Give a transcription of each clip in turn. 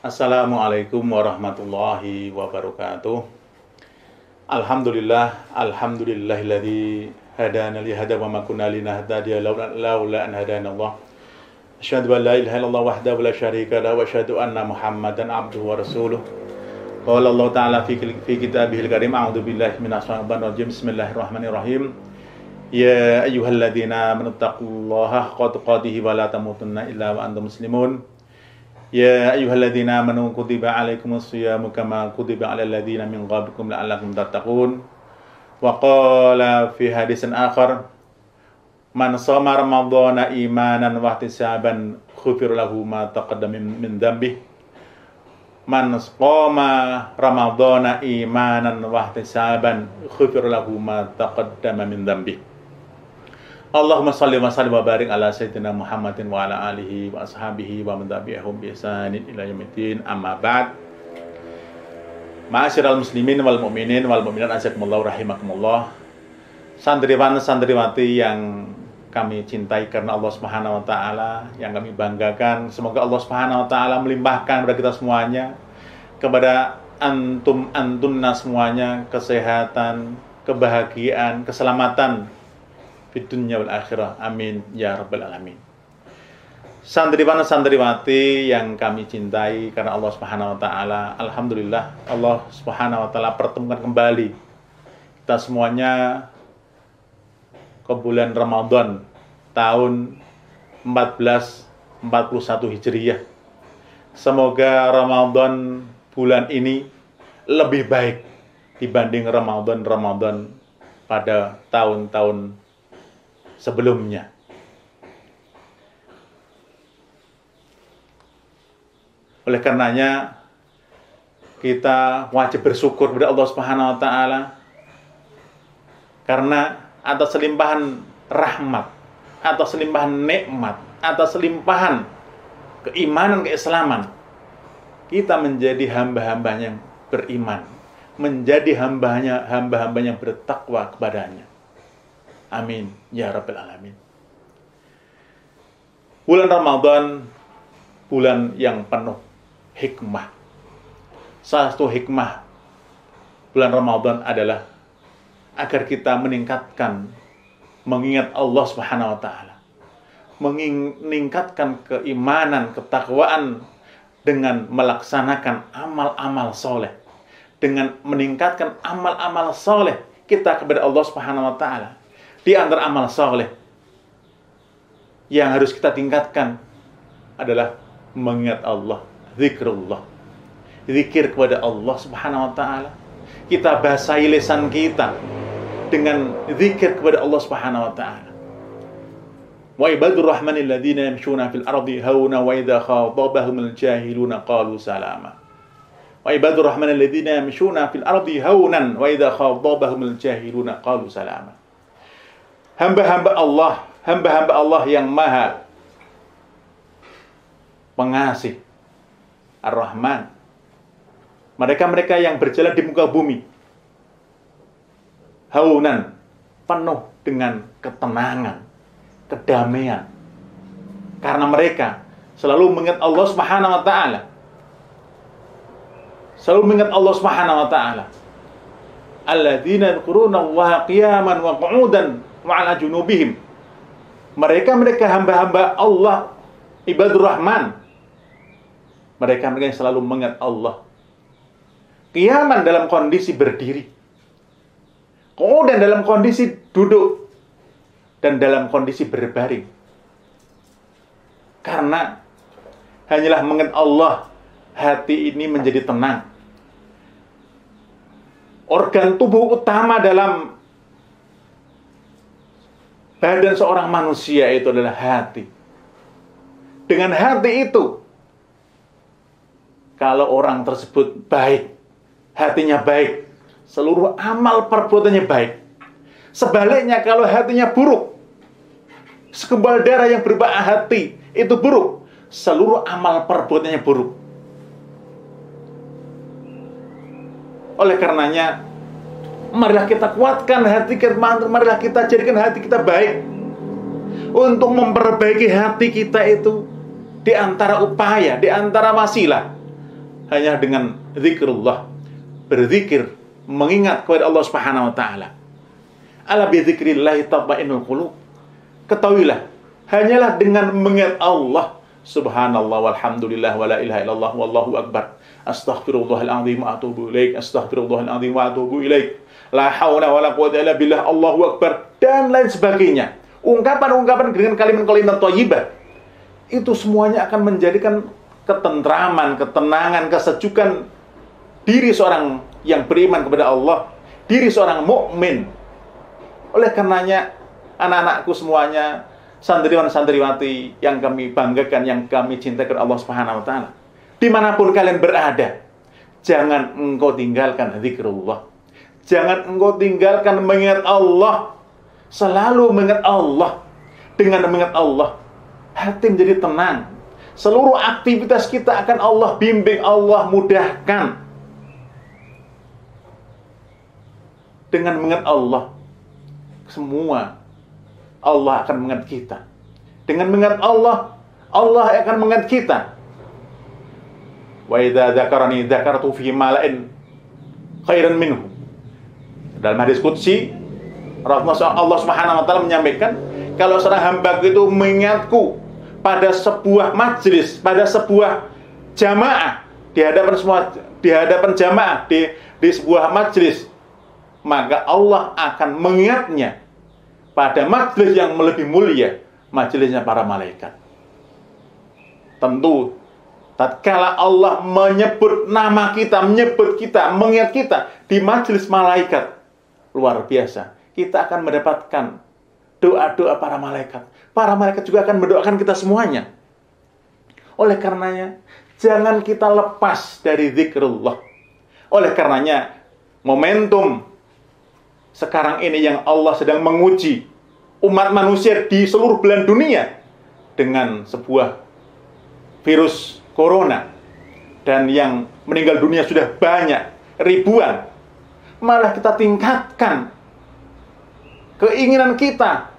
Assalamualaikum warahmatullahi wabarakatuh. Alhamdulillahilladzi hadana li hada wa ma kunna linahtadiya laula an hadanallah. Asyhadu an la ilaha illallah wahdahu la syarika lahu wa asyhadu anna Muhammadan abduhu wa rasuluh. Qala Allah ta'ala fi kitabihil karim, a'udzu billahi minasyaitonir rajim. Bismillahirrahmanirrahim. Ya ayyuhalladzina amanu taqullaha haqqa tuqatih wa la tamutunna illa wa antum muslimun. Ya ayyuhalladzina amanu kutiba alaikumus shiyamu kama kutiba alal ladzina min qablikum la'allakum tattaqun. Wa qala fi hadisin akhar, man shoma ramadhana imanan wa ihtisaban ghufira lahu ma taqaddama min dhanbihi. Man shoma ramadhana imanan wa ihtisaban ghufira lahu ma taqaddama min dhanbihi. Allahumma salli wa sallim wa barik ala sayyidina Muhammadin wa ala alihi wa ashabihi wa man tabi'ahum bi ihsanin ila yaumiddin, amma ba'd. Ma'asyiral muslimin wal mu'minin wal mu'minat azakumullah rahimakumullah. Santriwan santriwati yang kami cintai karena Allah Subhanahu wa taala, yang kami banggakan, semoga Allah Subhanahu wa taala melimpahkan kepada kita semuanya, kepada antunna semuanya, kesehatan, kebahagiaan, keselamatan di dunia wal akhirah. Amin ya rabbal alamin. Santriwan santriwati yang kami cintai karena Allah Subhanahu wa taala, alhamdulillah Allah Subhanahu wa taala pertemukan kembali kita semuanya ke bulan Ramadan tahun 1441 Hijriyah. Semoga Ramadan bulan ini lebih baik dibanding Ramadan pada tahun-tahun sebelumnya. Oleh karenanya kita wajib bersyukur kepada Allah Subhanahu wa taala karena atas limpahan rahmat, atas limpahan nikmat, atas limpahan keimanan, keislaman, kita menjadi hamba-hambanya yang beriman, menjadi hamba-hambanya yang bertakwa kepadanya. Amin ya rabbal alamin. Bulan Ramadan, bulan yang penuh hikmah. Salah satu hikmah bulan Ramadan adalah agar kita meningkatkan mengingat Allah Subhanahu wa taala, meningkatkan keimanan, ketakwaan dengan melaksanakan amal-amal soleh, dengan meningkatkan amal-amal soleh kita kepada Allah Subhanahu wa taala. Di antara amal soleh yang harus kita tingkatkan adalah mengingat Allah, zikrullah, zikir kepada Allah Subhanahu wa taala. Kita basahi lisan kita dengan zikir kepada Allah Subhanahu wa taala. Wa ibadur rahmanil ladzina yamshuna fil ardi hauna wa idza khatabahumul jahiluna qalu salama. Wa ibadur rahmanil ladzina yamshuna fil ardi haunan wa idza khatabahumul jahiluna qalu salama. Hamba-hamba Allah yang maha pengasih, Ar-Rahman. Mereka-mereka yang berjalan di muka bumi haunan, penuh dengan ketenangan, kedamaian. Karena mereka selalu mengingat Allah Subhanahu wa taala. Selalu mengingat Allah Subhanahu wa taala. Alladzina yadhkuruna Allaha qiyaman wa qu'udan wa 'ala junubihim. Mereka hamba-hamba Allah, ibadur Rahman. Mereka yang selalu mengingat Allah. Qiyaman dalam kondisi berdiri, qu'udan dalam kondisi duduk, dan dalam kondisi berbaring. Karena hanyalah mengingat Allah, hati ini menjadi tenang. Organ tubuh utama dalam badan seorang manusia itu adalah hati. Dengan hati itu, kalau orang tersebut baik, hatinya baik, seluruh amal perbuatannya baik. Sebaliknya kalau hatinya buruk, segumpal darah yang berupa hati itu buruk, seluruh amal perbuatannya buruk. Oleh karenanya, marilah kita kuatkan hati kita, marilah kita jadikan hati kita baik. Untuk memperbaiki hati kita itu, di antara upaya, di antara wasilah hanya dengan zikrullah, berzikir, mengingat kepada Allah Subhanahu wa taala. Ala bi dzikrillah tatma'innul qulub. Ketahuilah, hanyalah dengan mengingat Allah, subhanallah walhamdulillah wala ilaha illallah wallahu akbar, astaghfirullahal azim wa atubu ilaik, astaghfirullahal azim wa atubu ilaik, la haula wala quwwata illa billah, Allahu akbar, dan lain sebagainya. Ungkapan-ungkapan dengan kalimat-kalimat thayyibah itu semuanya akan menjadikan ketentraman, ketenangan, kesejukan diri seorang yang beriman kepada Allah, diri seorang mukmin. Oleh karenanya, anak-anakku semuanya, santriwan-santriwati yang kami banggakan, yang kami cintai kepada Allah Subhanahu wa taala, dimanapun kalian berada, jangan engkau tinggalkan zikrullah. Jangan engkau tinggalkan mengingat Allah. Selalu mengingat Allah. Dengan mengingat Allah, hati menjadi tenang. Seluruh aktivitas kita akan Allah bimbing, Allah mudahkan. Dengan mengingat Allah, semua Allah akan mengingat kita. Dengan mengingat Allah, Allah akan mengingat kita. Wa idza dzakarani dzakartu fi mala'in khairan minhu. Dalam hadis qudsi, Allah Subhanahu wa taala menyampaikan, kalau seorang hamba itu mengingatku pada sebuah majelis, pada sebuah jamaah, di hadapan jamaah, di sebuah majelis, maka Allah akan mengingatnya pada majelis yang lebih mulia, majelisnya para malaikat. Tentu tatkala Allah menyebut nama kita, menyebut kita, mengingat kita di majelis malaikat, luar biasa. Kita akan mendapatkan doa-doa para malaikat. Para malaikat juga akan mendoakan kita semuanya. Oleh karenanya, jangan kita lepas dari zikrullah. Oleh karenanya, momentum sekarang ini yang Allah sedang menguji umat manusia di seluruh belahan dunia dengan sebuah virus corona, dan yang meninggal dunia sudah banyak, ribuan. Malah kita tingkatkan keinginan kita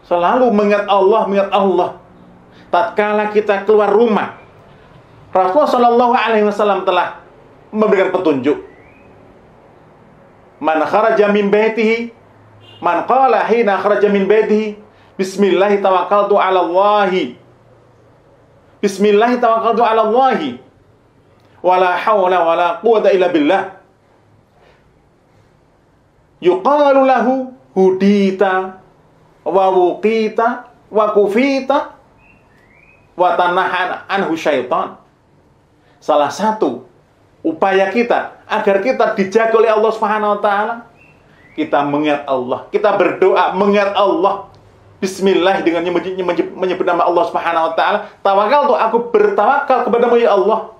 selalu mengingat Allah, mengingat Allah. Tatkala kita keluar rumah, Rasulullah Shallallahu Alaihi Wasallam telah memberikan petunjuk. Man kharaja min baitihi, man qala hina kharaja min baitihi, Bismillah tawakkaltu ala Allahi, Bismillah tawakkaltu ala Allahi, wala hawla wala quwwata illa billah. Yuqalu lahu hudita wa wuqita wa kufita wa tanahan anhu syaitan. Salah satu upaya kita agar kita dijaga oleh Allah Subhanahu wa taala, kita mengingat Allah, kita berdoa mengingat Allah. Bismillah, dengan menyebut nama Allah Subhanahu wa taala. Tawakaltu, aku bertawakal kepadamu ya Allah.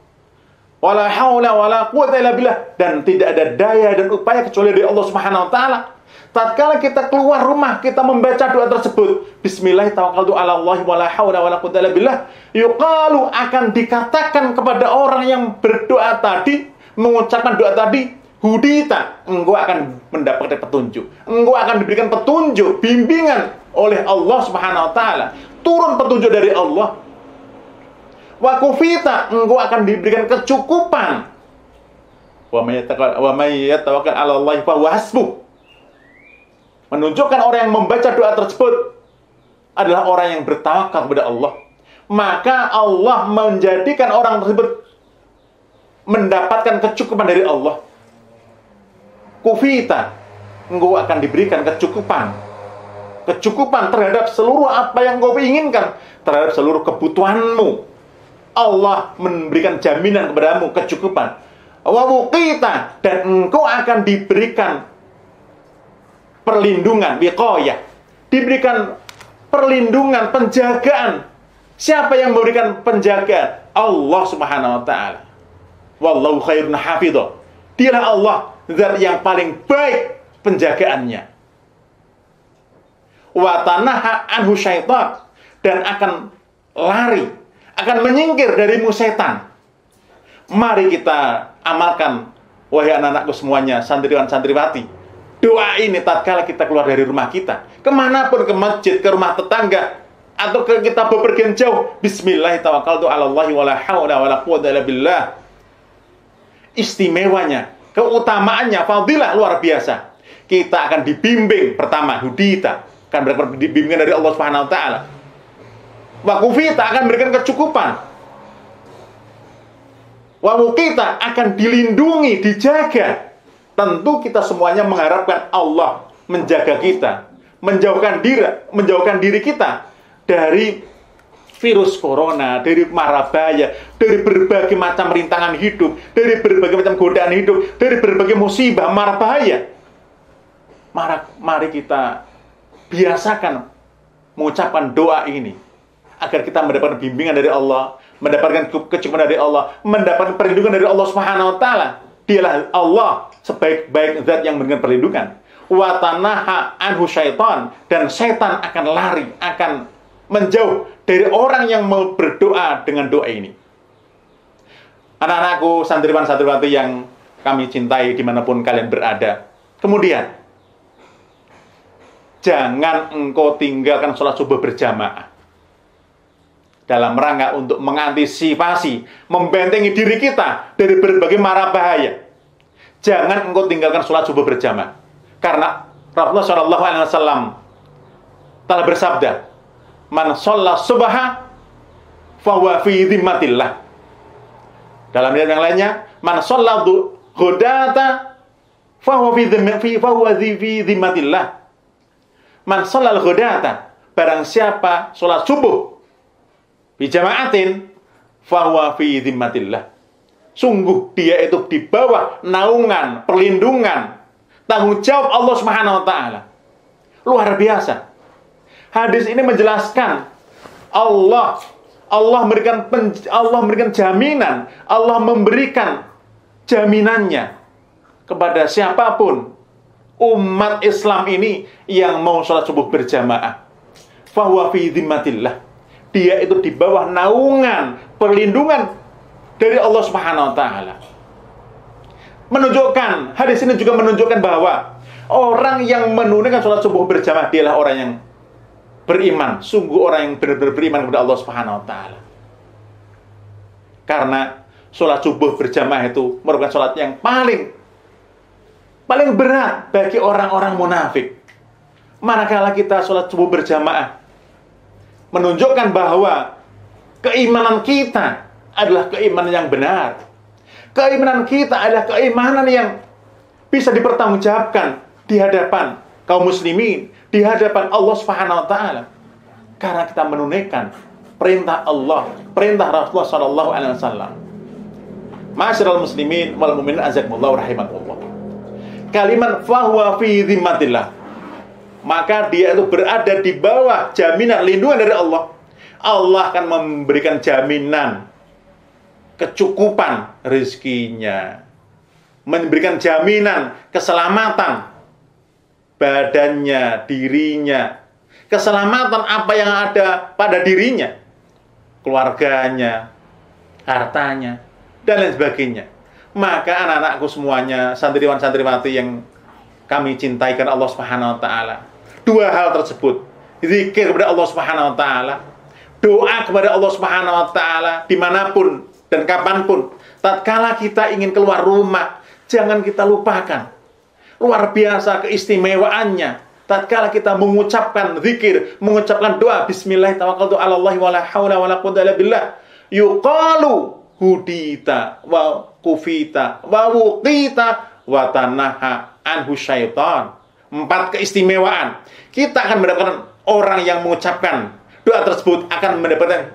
Wala haula wala quwwata illa billah, dan tidak ada daya dan upaya kecuali dari Allah Subhanahu wa taala. Tatkala kita keluar rumah, kita membaca doa tersebut, Bismillah tawakkaltu ala Allah wala haula wala quwwata illa billah, yuqalu, akan dikatakan kepada orang yang berdoa tadi, mengucapkan doa tadi, hudita, engkau akan mendapatkan petunjuk, engkau akan diberikan petunjuk, bimbingan oleh Allah Subhanahu wa taala, turun petunjuk dari Allah. Wa kufita, engkau akan diberikan kecukupan. Wa may yatawakkal 'ala Allah fa huwa hasbuh. Menunjukkan orang yang membaca doa tersebut adalah orang yang bertawakal kepada Allah. Maka Allah menjadikan orang tersebut mendapatkan kecukupan dari Allah. Kufita, engkau akan diberikan kecukupan. Kecukupan terhadap seluruh apa yang engkau inginkan, terhadap seluruh kebutuhanmu. Allah memberikan jaminan kepadamu kecukupan. Wa wuqita, dan engkau akan diberikan perlindungan, wiqayah, diberikan perlindungan, penjagaan. Siapa yang memberikan penjagaan? Allah Subhanahu wa taala. Wallahu khairun hafidho. Dialah Allah zat yang paling baik penjagaannya. Wa tanaha anhu syaitan, dan akan lari, akan menyingkir darimu setan. Mari kita amalkan, wahai anak-anakku semuanya, santriwan-santriwati. Doa ini tatkala kita keluar dari rumah kita, kemanapun, ke masjid, ke rumah tetangga, atau kita bepergian jauh, Bismillah tawakkaltu 'ala Allahi wala haula wala quwwata illa billah. istimewanya, keutamaannya, fadilah luar biasa. Kita akan dibimbing pertama, hudita, akan berikan bimbingan dari Allah Subhanahu wa taala. Wa kufita akan memberikan kecukupan. Wa kita akan dilindungi, dijaga. Tentu kita semuanya mengharapkan Allah menjaga kita, menjauhkan diri kita dari virus corona, dari mara bahaya, dari berbagai macam rintangan hidup, dari berbagai macam godaan hidup, dari berbagai musibah, mara bahaya. Mari kita biasakan mengucapkan doa ini agar kita mendapatkan bimbingan dari Allah, mendapatkan kecukupan dari Allah, mendapatkan perlindungan dari Allah Subhanahu wa taala. Dialah Allah sebaik-baik zat yang memberikan perlindungan. Wa tanaha anhu syaitan, dan setan akan lari, akan menjauh dari orang yang mau berdoa dengan doa ini. Anak-anakku, santriwan-santriwati yang kami cintai dimanapun kalian berada. Kemudian, jangan engkau tinggalkan sholat subuh berjamaah. Dalam rangka untuk mengantisipasi, membentengi diri kita dari berbagai mara bahaya. Jangan engkau tinggalkan sholat subuh berjamaah. Karena Rasulullah SAW telah bersabda, man sholla subha fahuwa fi dhimmatillah. Dalam ayat yang lainnya, man sholla ghadata fahuwa fi dhimmatillah. Man sholla ghadata, barang siapa sholat subuh bijamaatin fahuwa fi dhimmatillah, sungguh dia itu di bawah naungan, perlindungan, tanggung jawab Allah Subhanahu wa taala. Luar biasa. Hadis ini menjelaskan Allah memberikan jaminan, Allah memberikan jaminannya kepada siapapun umat Islam ini yang mau sholat subuh berjamaah. Fahuwa fi dhimmatillah. Dia itu di bawah naungan, perlindungan dari Allah Subhanahu wa taala. Menunjukkan, hadis ini juga menunjukkan bahwa orang yang menunaikan sholat subuh berjamaah dialah orang yang beriman, sungguh orang yang benar-benar beriman kepada Allah Subhanahu wa taala. Karena sholat subuh berjamaah itu merupakan sholat yang paling berat bagi orang-orang munafik. Manakala kita sholat subuh berjamaah, menunjukkan bahwa keimanan kita adalah keimanan yang benar. Keimanan kita adalah keimanan yang bisa dipertanggungjawabkan di hadapan kaum muslimin, di hadapan Allah Subhanahu wa taala. Karena kita menunaikan perintah Allah, perintah Rasulullah sallallahu alaihi wasallam. Ma'asyiral muslimin wal mu'minin azakumullah rahimakumullah. Kalimat fahuwa fi dhimmatillah, maka dia itu berada di bawah jaminan lindungan dari Allah. Allah akan memberikan jaminan kecukupan rezekinya, memberikan jaminan keselamatan badannya, dirinya, keselamatan apa yang ada pada dirinya, keluarganya, hartanya, dan lain sebagainya. Maka anak-anakku semuanya, santriwan-santriwati yang kami cintai karena Allah Subhanahu wa taala, dua hal tersebut, zikir kepada Allah Subhanahu wa taala, doa kepada Allah Subhanahu wa taala dimanapun dan kapanpun. Tatkala kita ingin keluar rumah, jangan kita lupakan luar biasa keistimewaannya tatkala kita mengucapkan zikir, mengucapkan doa bismillah tawakkaltu 'alallahi wala haula wala quwwata illa billah, yuqalu hudita wa kufita wa wuqita wa tanaha anhu syaitan. 4 keistimewaan. Kita akan mendapatkan orang yang mengucapkan doa tersebut akan mendapatkan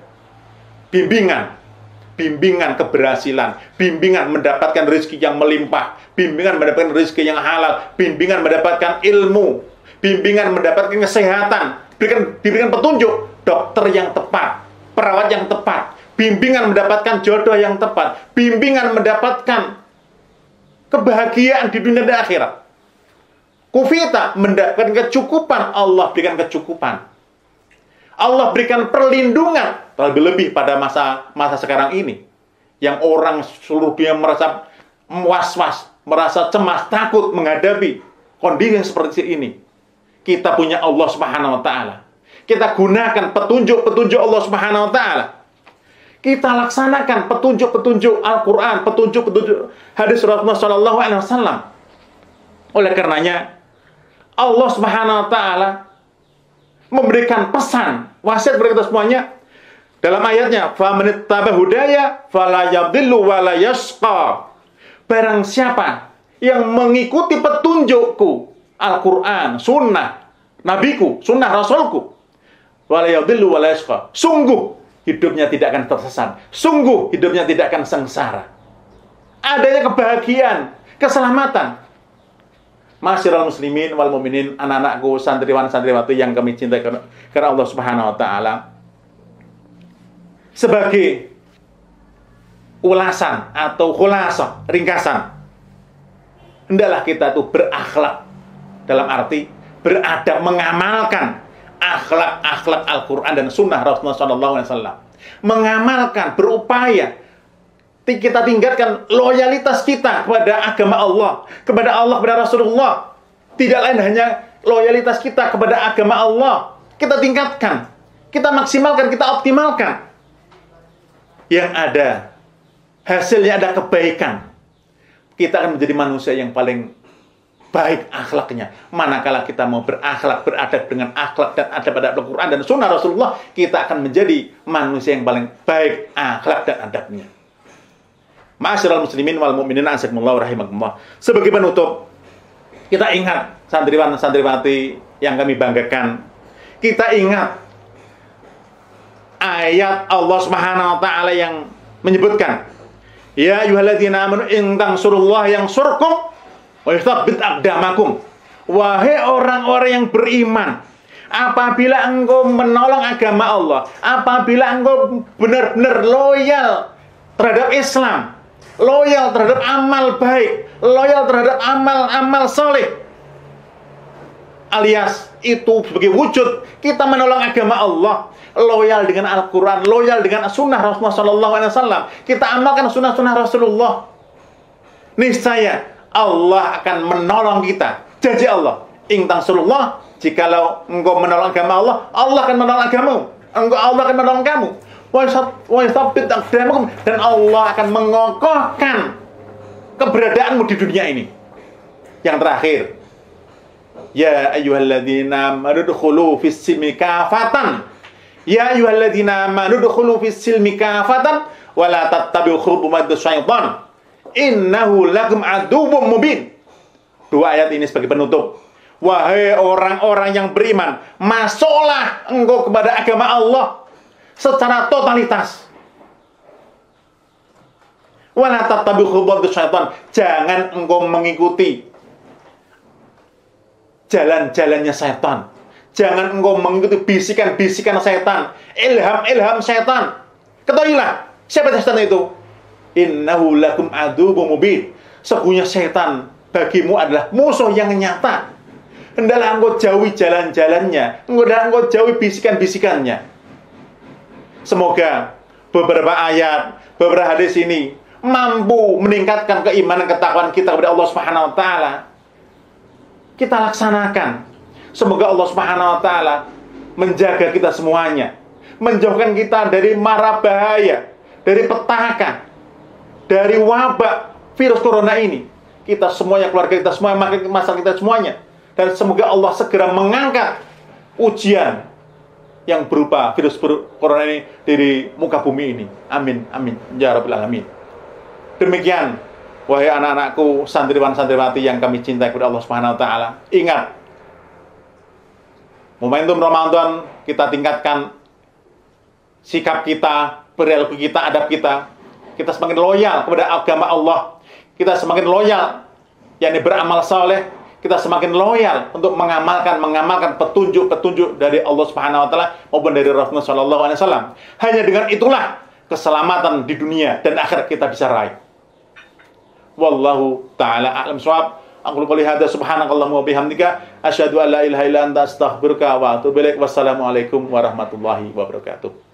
bimbingan keberhasilan, bimbingan mendapatkan rezeki yang melimpah, bimbingan mendapatkan rezeki yang halal, bimbingan mendapatkan ilmu, bimbingan mendapatkan kesehatan, diberikan petunjuk, dokter yang tepat, perawat yang tepat, bimbingan mendapatkan jodoh yang tepat, bimbingan mendapatkan kebahagiaan di dunia dan akhirat. Kufita mendapatkan kecukupan, Allah berikan kecukupan. Allah berikan perlindungan, terlebih pada masa sekarang ini, yang orang seluruh dunia merasa was-was, merasa cemas, takut menghadapi kondisi yang seperti ini. Kita punya Allah Subhanahu wa taala. Kita gunakan petunjuk-petunjuk Allah Subhanahu wa taala. Kita laksanakan petunjuk-petunjuk Al-Quran, petunjuk-petunjuk hadis Rasulullah Shallallahu Alaihi Wasallam. Oleh karenanya, Allah Subhanahu Wa Taala memberikan pesan, wasiat kepada kita semuanya dalam ayatnya, "Famanittaba hudaya fala yadhillu wa la yashqa." Barang siapa yang mengikuti petunjukku, Al-Quran, sunnah nabiku, sunnah rasulku, wala yadhillu wa la yashqa, sungguh hidupnya tidak akan tersesat, sungguh hidupnya tidak akan sengsara. Adanya kebahagiaan, keselamatan. Masyiral muslimin wal mukminin, anak-anakku, santriwan santriwati yang kami cintai karena Allah Subhanahu wa taala. Sebagai ulasan atau khulasah, ringkasan, hendaklah kita tuh berakhlak, dalam arti beradab, mengamalkan akhlak-akhlak Al-Quran dan sunnah Rasulullah SAW. Mengamalkan, berupaya kita tingkatkan loyalitas kita kepada agama Allah, kepada Rasulullah. Tidak lain hanya loyalitas kita kepada agama Allah, kita tingkatkan, kita maksimalkan, kita optimalkan. Yang ada hasilnya, ada kebaikan. Kita akan menjadi manusia yang paling baik akhlaknya. Manakala kita mau berakhlak, beradab dengan akhlak dan adab pada Al-Quran dan sunnah Rasulullah, kita akan menjadi manusia yang paling baik akhlak dan adabnya. Ma'asyiral muslimin wal mu'minin azakumullah rahimakumullah. Sebagai penutup, kita ingat santriwan santriwati yang kami banggakan. Kita ingat ayat Allah Subhanahu wa taala yang menyebutkan, ya ayyuhalladzina amanu in tansurullaha yansurkum wa yuthabbit aqdamakum. Wahai orang-orang yang beriman, apabila engkau menolong agama Allah, apabila engkau benar-benar loyal terhadap Islam, loyal terhadap amal baik, loyal terhadap amal soleh, alias itu sebagai wujud kita menolong agama Allah, loyal dengan Al-Quran, loyal dengan sunnah Rasulullah SAW. Kita amalkan sunnah-sunnah Rasulullah. Niscaya Allah akan menolong kita. Janji Allah, in tansurullah, jikalau engkau menolong agama Allah, Allah akan menolong agamamu. Allah akan menolong kamu. Wa yuthabbit aqdamakum, dan Allah akan mengokohkan keberadaanmu di dunia ini. Yang terakhir, ya ayyuhalladzina amanu udkhulu fis-silmi kafatan. Ya ayyuhalladzina amanu udkhulu fis-silmi kafatan wa la tattabi'u khutuwati syaitan. Innahu lakum aduwwum mubin. Dua ayat ini sebagai penutup. Wahai orang-orang yang beriman, masuklah engkau kepada agama Allah secara totalitas. Wa la tattabi'u khutuwati syaitan. Jangan engkau mengikuti jalan-jalannya setan. Jangan engkau mengikuti bisikan-bisikan setan, ilham-ilham setan. Ketahuilah, siapa setan itu? Innahu lakum aduwwum mubin. Sesungguhnya setan bagimu adalah musuh yang nyata. Hendaklah engkau jauhi jalan-jalannya, hendaklah engkau jauhi bisikan-bisikannya. Semoga beberapa ayat, beberapa hadis ini mampu meningkatkan keimanan ketakwaan kita kepada Allah Subhanahu wa taala. Kita laksanakan. Semoga Allah Subhanahu wa taala menjaga kita semuanya, menjauhkan kita dari mara bahaya, dari petaka, dari wabah virus corona ini. Kita semuanya, keluarga kita semua, masyarakat kita semuanya. Dan semoga Allah segera mengangkat ujian yang berupa virus corona ini dari muka bumi ini. Amin, amin, ya rabbal alamin. Demikian, wahai anak-anakku, santriwan santriwati yang kami cintai kepada Allah Subhanahu wa taala. Ingat, momentum Ramadan, kita tingkatkan sikap kita, perilaku kita, adab kita. Kita semakin loyal kepada agama Allah. Kita semakin loyal, yakni beramal saleh. Kita semakin loyal untuk mengamalkan petunjuk-petunjuk dari Allah Subhanahu wa taala maupun dari Rasulullah sallallahu alaihi wasallam. Hanya dengan itulah keselamatan di dunia dan akhirat kita bisa raih. Wallahu taala a'lam shawab. Aku qouli hadza subhanakallahumma wa bihamdika asyhadu an la ilaha illa anta astaghfiruka wa atubu ilaik. Wassalamualaikum warahmatullahi wabarakatuh.